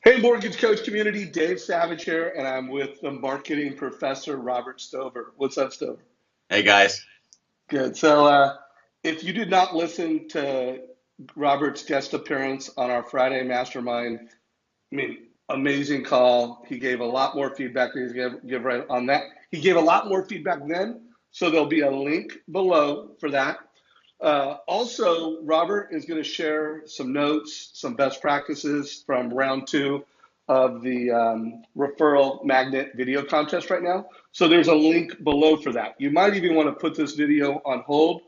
Hey, mortgage coach community, Dave Savage here, and I'm with the marketing professor, Robert Stover. What's up, Stover? Hey guys. Good. If you did not listen to Robert's guest appearance on our Friday mastermind, amazing call. He gave a lot more feedback than he's going to give right on that. He gave a lot more feedback then, so there'll be a link below for that. Also, Robert is going to share some notes, some best practices from round two of the referral magnet video contest right now. So there's a link below for that. You might even want to put this video on hold,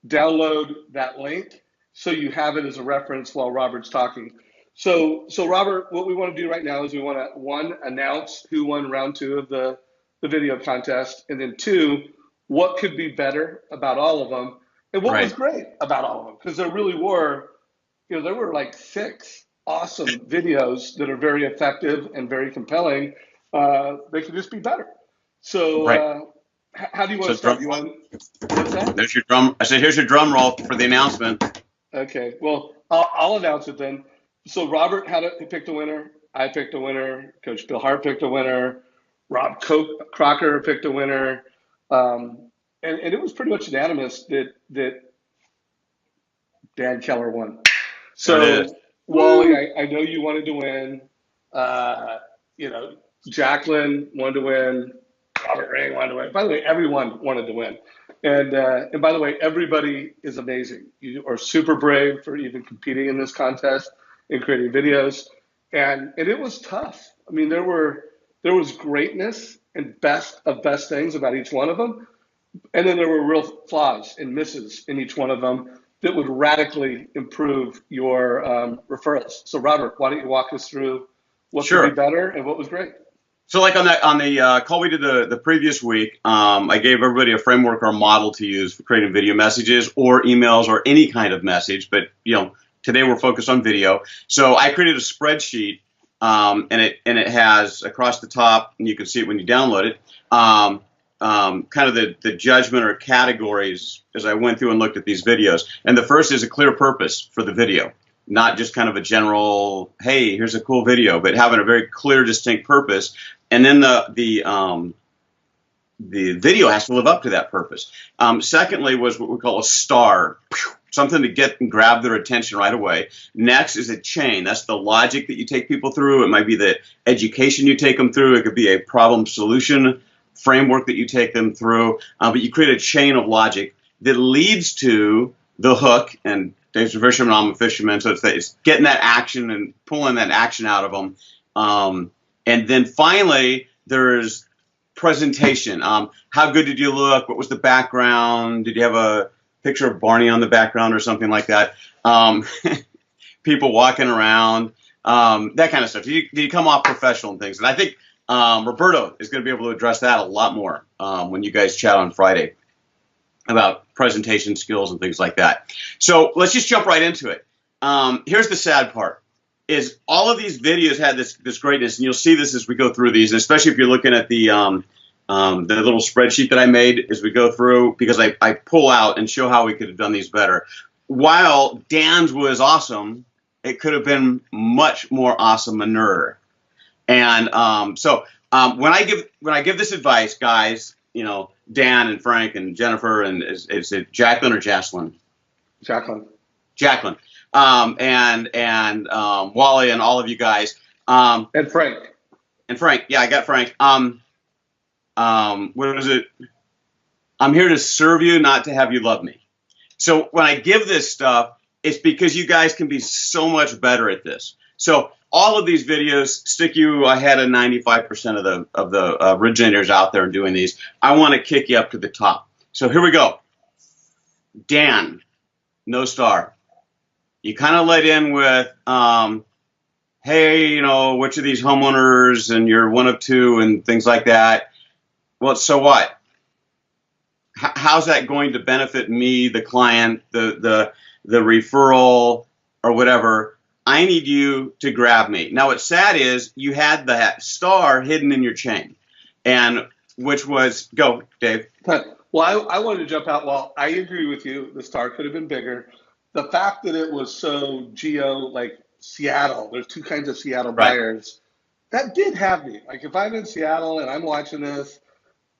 download that link so you have it as a reference while Robert's talking. So Robert, what we want to do right now is we want to, one, announce who won round two of the video contest, and then two, what could be better about all of them, and what was Right. great about all of them, because there really were, there were like six awesome videos that are very effective and very compelling. They could just be better. So, Right. how do you want So to start? drum Do you want, what's that? there's your drum. I said here's your drum roll for the announcement. Okay, well, I'll announce it then. So Robert he picked a winner. I picked a winner. Coach Bill Hart picked a winner. Crocker picked a winner. And it was pretty much unanimous that Dan Keller won. There it is. So Wally, I know you wanted to win. Uh, you know, Jacqueline wanted to win. Robert Ring wanted to win. By the way, everyone wanted to win. And by the way, everybody is amazing. You are super brave for even competing in this contest and creating videos. And it was tough. I mean, there was greatness and best things about each one of them. And then there were real flaws and misses in each one of them that would radically improve your referrals. So Robert, why don't you walk us through what could be Sure. better and what was great? So like on the call we did the previous week, I gave everybody a framework or a model to use for creating video messages or emails or any kind of message. But today we're focused on video. So I created a spreadsheet, and it has across the top, and you can see it when you download it. Kind of the judgment or categories as I went through and looked at these videos. And the first is a clear purpose for the video, not just kind of a general, hey, here's a cool video, but having a very clear, distinct purpose. And then the video has to live up to that purpose. Secondly was what we call a star, something to get and grab their attention right away. Next is a chain. That's the logic that you take people through. It might be the education you take them through. It could be a problem solution framework that you take them through. But you create a chain of logic that leads to the hook. And Dave's a fisherman, I'm a fisherman. So it's getting that action and pulling that action out of them. And then finally, there's presentation. How good did you look? What was the background? Did you have a picture of Barney on the background or something like that? People walking around, that kind of stuff. Did you come off professional and things? And I think Roberto is going to be able to address that a lot more when you guys chat on Friday about presentation skills and things like that. So let's just jump right into it. Here's the sad part. Is all of these videos had this greatness, and you'll see this as we go through these, and especially if you're looking at the little spreadsheet that I made as we go through, because I pull out and show how we could have done these better. While Dan's was awesome, it could have been much more awesomer. And when I give this advice, guys, Dan and Frank and Jennifer and is it Jacqueline or Jocelyn? Jacqueline. Jacqueline. And Wally and all of you guys. And Frank. And Frank. Yeah, I got Frank. What is it? I'm here to serve you, not to have you love me. So when I give this stuff, it's because you guys can be so much better at this. So all of these videos stick you ahead of 95% of the originators out there doing these. I want to kick you up to the top. So here we go. Dan, no star. You kind of let in with, hey, which of these homeowners, and you're one of two and things like that. Well, so what? How's that going to benefit me, the client, the referral, or whatever? I need you to grab me. Now, what's sad is you had that star hidden in your chain, and which was, go, Dave. Well, I wanted to jump out. Well, I agree with you. The star could have been bigger. The fact that it was so Seattle. There's two kinds of Seattle Right. buyers. That did have me. Like if I'm in Seattle and I'm watching this,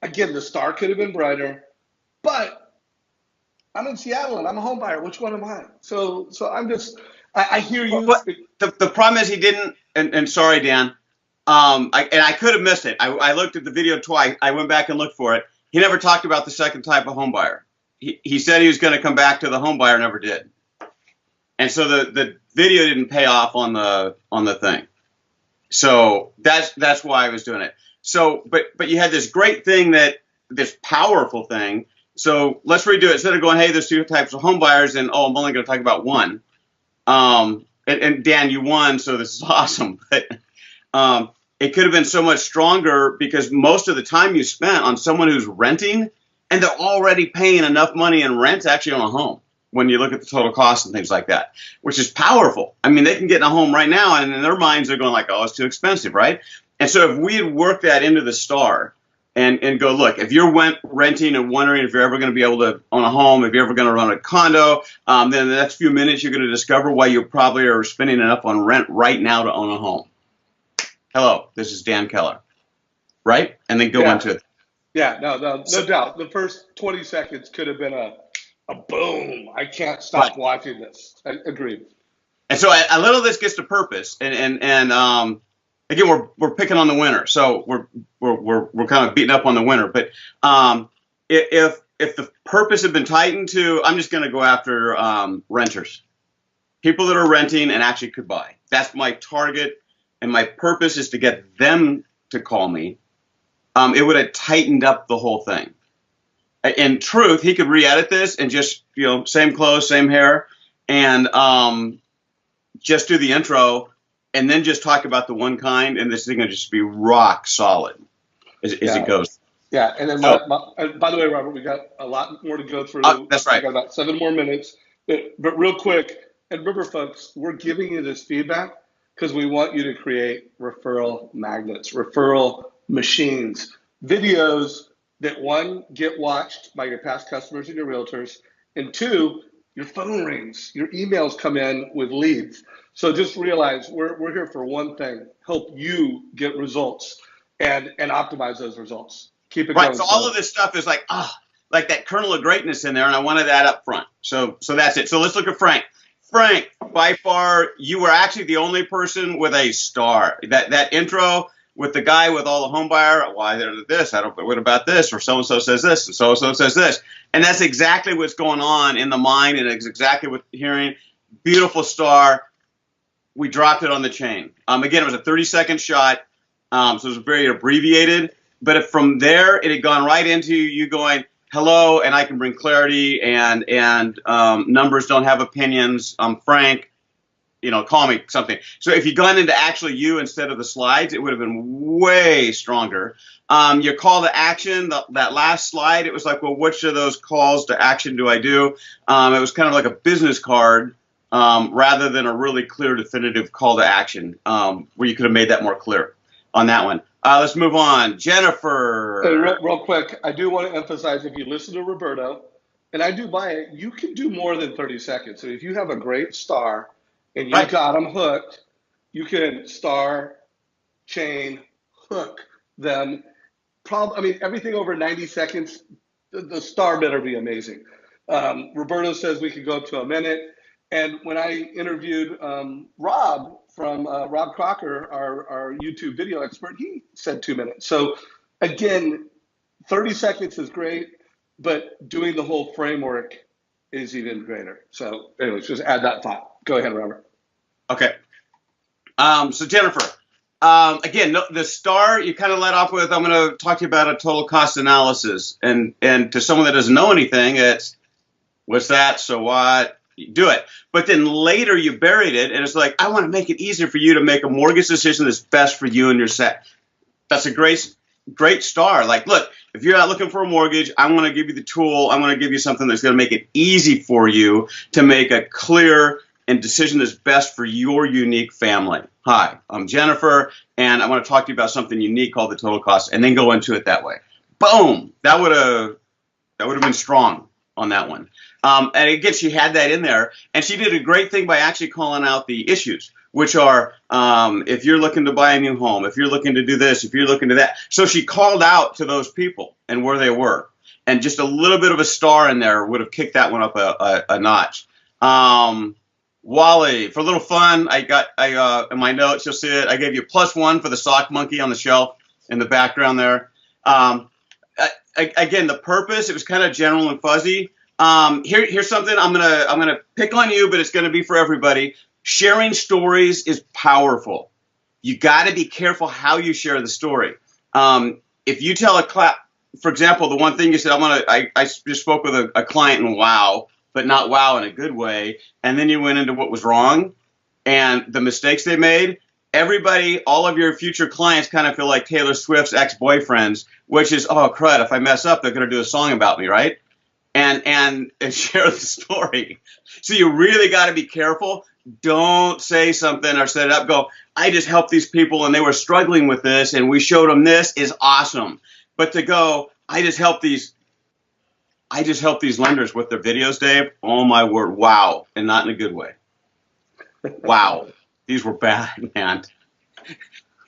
again, the star could have been brighter, but I'm in Seattle and I'm a home buyer. Which one am I? So I'm just, I hear you. But the problem is he didn't. And sorry, Dan. I could have missed it. I looked at the video twice. I went back and looked for it. He never talked about the second type of home buyer. He said he was going to come back to the home buyer, never did. And so the video didn't pay off on the thing. So that's why I was doing it. So but you had this great thing, this powerful thing. So let's redo it. Instead of going, hey, there's two types of home buyers, and I'm only going to talk about one. And Dan, you won, so this is awesome. But it could have been so much stronger because most of the time you spent on someone who's renting, and they're already paying enough money in rent to actually own a home when you look at the total cost and things like that, which is powerful. I mean, they can get in a home right now, and in their minds they're going like, oh, it's too expensive, right? And so if we had worked that into the star and go, look, if you're renting and wondering if you're ever going to be able to own a home, if you're ever going to run a condo, then in the next few minutes you're going to discover why you probably are spending enough on rent right now to own a home. Hello, this is Dan Keller, right? And then go into it. Yeah, no doubt. The first 20 seconds could have been a boom. I can't stop watching this. I agree. And so a little of this gets to purpose, and again, we're picking on the winner, so we're kind of beating up on the winner. But if the purpose had been tightened to, I'm just going to go after renters, people that are renting and actually could buy. That's my target, and my purpose is to get them to call me. It would have tightened up the whole thing. In truth, he could re-edit this and just, same clothes, same hair, and just do the intro, and then just talk about the one kind, and this thing will just be rock solid as it goes. Yeah, and then by the way, Robert, we got a lot more to go through. That's right. We got about 7 more minutes, but real quick, and remember, folks, we're giving you this feedback because we want you to create referral magnets, referral machines, videos that, one, get watched by your past customers and your realtors, and two, your phone rings, your emails come in with leads. So just realize we're here for one thing: help you get results and optimize those results. Keep it going. So all of this stuff is like that kernel of greatness in there, and I wanted that up front. So that's it. So let's look at Frank. Frank, by far, you were actually the only person with a star. That intro with the guy with all the home buyer, why there's this, what about this, or so-and-so says this, and so-and-so says this. And that's exactly what's going on in the mind, and it's exactly what you're hearing. Beautiful star. We dropped it on the chain. Again, it was a 30-second shot, so it was very abbreviated. But if from there, it had gone right into you going, hello, and I can bring clarity, and numbers don't have opinions. I'm Frank. Call me something. So if you'd gone into actually you instead of the slides, it would have been way stronger. Your call to action, that last slide, it was like, well, which of those calls to action do I do? It was kind of like a business card rather than a really clear, definitive call to action where you could have made that more clear on that one. Let's move on. Jennifer. Hey, real quick, I do want to emphasize, if you listen to Roberto, and I do buy it, you can do more than 30 seconds. So if you have a great star, and you got them hooked, you can star, chain, hook them. Everything over 90 seconds, the star better be amazing. Roberto says we could go up to a minute. And when I interviewed Rob from Rob Crocker, our YouTube video expert, he said 2 minutes. So again, 30 seconds is great, but doing the whole framework is even greater. So anyways, just add that thought. Go ahead, Robert. Okay. So Jennifer, again, the star you kind of led off with, I'm going to talk to you about a total cost analysis. And to someone that doesn't know anything, it's, what's that? So what? You do it. But then later you buried it, and it's like, I want to make it easier for you to make a mortgage decision that's best for you and your set. That's a great star. Like, look, if you're not looking for a mortgage, I'm going to give you the tool. I'm going to give you something that's going to make it easy for you to make a clear and decision that's best for your unique family. Hi, I'm Jennifer, and I want to talk to you about something unique called the total cost, and then go into it that way. Boom! That would have been strong on that one. And again, she had that in there, and she did a great thing by actually calling out the issues. which are if you're looking to buy a new home, if you're looking to do this, if you're looking to that. So she called out to those people and where they were. And just a little bit of a star in there would have kicked that one up a notch. Wally, for a little fun, in my notes, you'll see it. I gave you +1 for the sock monkey on the shelf in the background there. Again, the purpose, it was kind of general and fuzzy. Here's something I'm gonna pick on you, but it's gonna be for everybody. Sharing stories is powerful. You got to be careful how you share the story. If you tell for example, the one thing you said, I just spoke with a client in wow, but not wow in a good way, and then you went into what was wrong and the mistakes they made. Everybody, all of your future clients kind of feel like Taylor Swift's ex-boyfriends, which is, oh crud, if I mess up, they're going to do a song about me, right? And share the story. So you really got to be careful. Don't say something or set it up. Go, I just helped these people and they were struggling with this and we showed them this is awesome. But to go, I just helped these lenders with their videos, Dave. Oh my word, wow, and not in a good way. Wow, these were bad, man.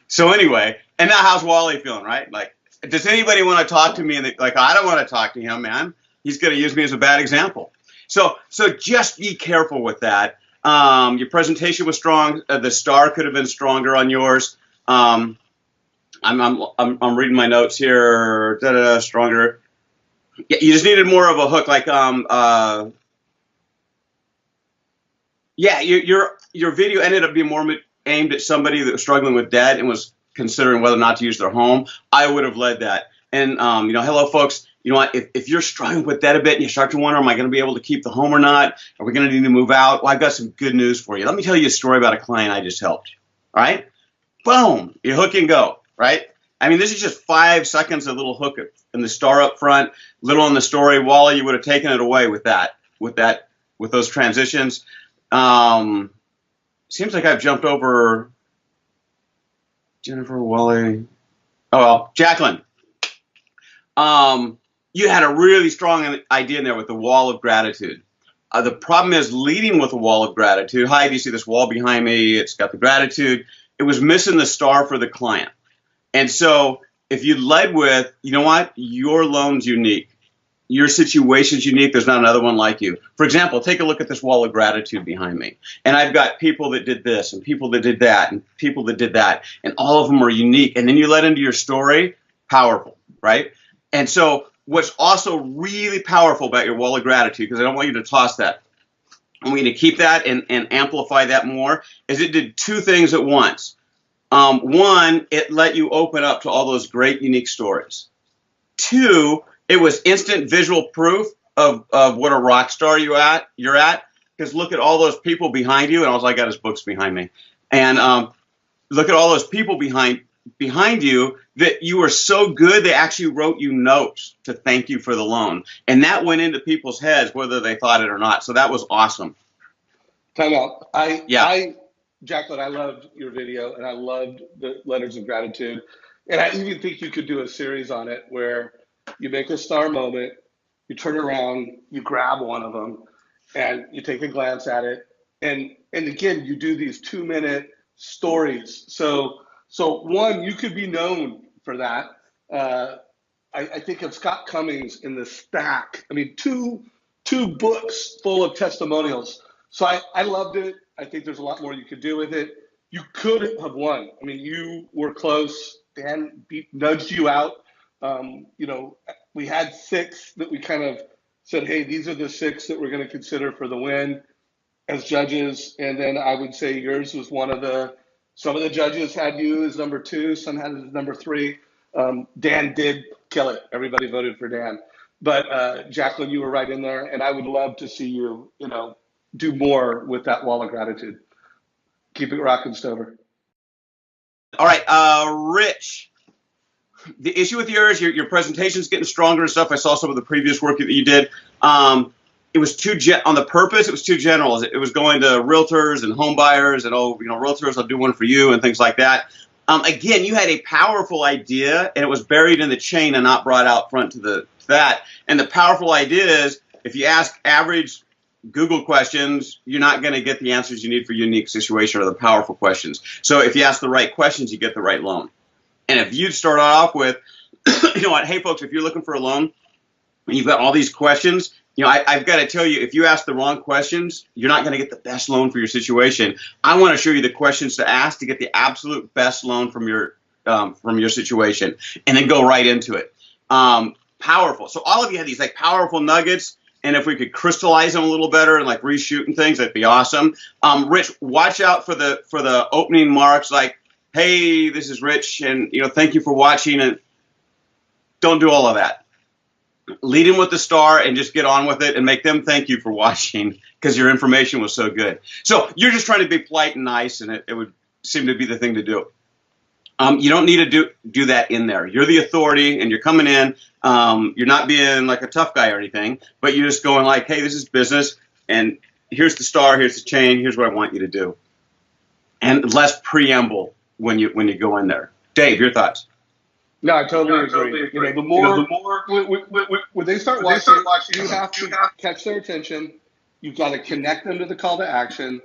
So anyway, and now how's Wally feeling, right? Like, does anybody want to talk to me? And like, I don't want to talk to him, man. He's going to use me as a bad example. So just be careful with that. Your presentation was strong. The star could have been stronger on yours. I'm reading my notes here. Stronger. Yeah, you just needed more of a hook, like yeah. Your video ended up being more aimed at somebody that was struggling with debt and was considering whether or not to use their home. I would have led that. And hello, folks. You know what? If you're struggling with that a bit and you start to wonder, am I going to be able to keep the home or not? Are we going to need to move out? Well, I've got some good news for you. Let me tell you a story about a client I just helped. All right? Boom. You hook and go, right? I mean, this is just 5 seconds, a little hook and the star up front, little in the story. Wally, you would have taken it away with those transitions. Seems like I've jumped over Jennifer, Wally. Oh, well, Jacqueline. You had a really strong idea in there with the wall of gratitude. The problem is leading with a wall of gratitude. Hi, do you see this wall behind me? It's got the gratitude. It was missing the star for the client. And so if you led with, you know what? Your loan's unique. Your situation's unique. There's not another one like you. For example, take a look at this wall of gratitude behind me. And I've got people that did this and people that did that and people that did that. And all of them are unique. And then you let into your story, powerful, right? And so what's also really powerful about your wall of gratitude, because I don't want you to toss that, I want you to keep that and amplify that more, is it did 2 things at once. One, it let you open up to all those great, unique stories. 2, it was instant visual proof of what a rock star you're at. Because look at all those people behind you, and all I got is books behind me. And look at all those people behind you that you were so good they actually wrote you notes to thank you for the loan. And that went into people's heads whether they thought it or not. So that was awesome. Time out. Jacqueline, I loved your video and I loved the letters of gratitude. And I even think you could do a series on it where you make a star moment, you turn around, you grab one of them, and you take a glance at it. And again, you do these 2-minute stories. So one, you could be known for that. I think of Scott Cummings in the stack. I mean, two books full of testimonials. So I loved it. I think there's a lot more you could do with it. You could have won. I mean, you were close. Dan nudged you out. We had 6 that we kind of said, hey, these are the 6 that we're going to consider for the win as judges. And then I would say yours was some of the judges had you as number 2, some had it as number 3. Dan did kill it. Everybody voted for Dan. But Jacqueline, you were right in there. And I would love to see you, do more with that wall of gratitude. Keep it rocking, Stover. All right, Rich. The issue with yours, your presentation's getting stronger and stuff. I saw some of the previous work that you did. It was on the purpose. It was too general. It was going to realtors and home buyers and realtors. I'll do one for you and things like that. Again, you had a powerful idea and it was buried in the chain and not brought out front to that. And the powerful idea is if you ask average Google questions, you're not going to get the answers you need for your unique situation or the powerful questions. So if you ask the right questions, you get the right loan. And if you start off with, you know what, hey folks, if you're looking for a loan and you've got all these questions, you know, I've got to tell you, if you ask the wrong questions, you're not going to get the best loan for your situation. I want to show you the questions to ask to get the absolute best loan from your situation, and then go right into it. Powerful. So all of you had these like powerful nuggets, and if we could crystallize them a little better and like reshoot and things, that'd be awesome. Rich, watch out for the opening marks, like, hey, this is Rich, and you know, thank you for watching, and don't do all of that. Lead in with the star and just get on with it and make them thank you for watching because your information was so good. So you're just trying to be polite and nice, and it would seem to be the thing to do. You don't need to do that in there. You're the authority, and you're coming in. You're not being like a tough guy or anything, but you're just going like, hey, this is business, and here's the star, here's the chain, here's what I want you to do. And less preamble when you go in there. Dave, your thoughts? No, I totally agree. You know, the more when they start watching, you have to catch their attention. You've got to connect them to the call to action,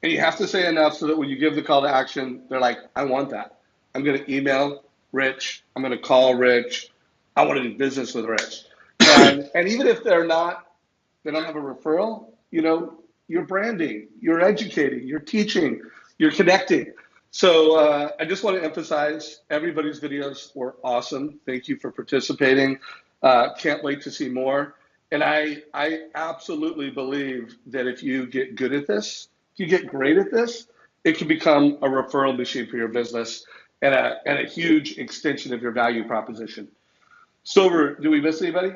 and you have to say enough so that when you give the call to action, they're like, I want that. I'm going to email Rich. I'm going to call Rich. I want to do business with Rich. And even if they don't have a referral, you know, you're branding, you're educating, you're teaching, you're connecting. So I just want to emphasize everybody's videos were awesome. Thank you for participating. Can't wait to see more. And I absolutely believe that if you get good at this, if you get great at this, it can become a referral machine for your business and a huge extension of your value proposition. Silver, do we miss anybody?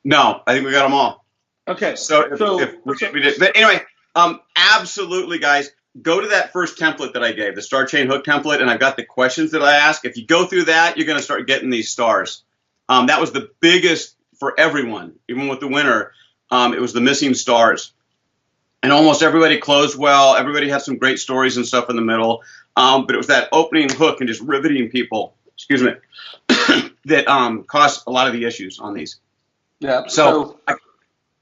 No, I think we got them all. Okay. So we did. But anyway, absolutely, guys. Go to that first template that I gave, the star chain hook template, and I've got the questions that I ask. If you go through that, you're going to start getting these stars. That was the biggest for everyone, even with the winner. It was the missing stars. And almost everybody closed well. Everybody had some great stories and stuff in the middle. But it was that opening hook and just riveting people, excuse me, that caused a lot of the issues on these. Yeah. So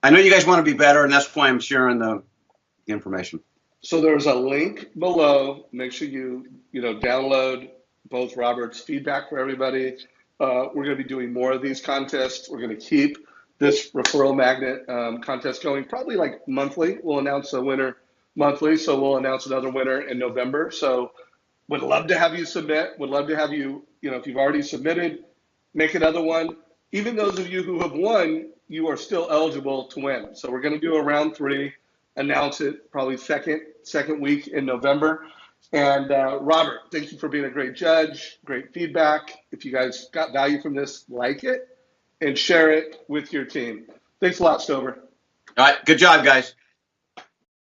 I know you guys want to be better, and that's why I'm sharing the information. So there's a link below. Make sure you download both Robert's feedback for everybody. We're going to be doing more of these contests. We're going to keep this referral magnet contest going probably like monthly. We'll announce a winner monthly, so we'll announce another winner in November. So would love to have you submit. Would love to have you, if you've already submitted, make another one. Even those of you who have won, you are still eligible to win. So we're going to do a round 3. Announce it probably second week in November. And Robert, thank you for being a great judge, great feedback. If you guys got value from this, like it and share it with your team. Thanks a lot, Stover. All right, good job, guys.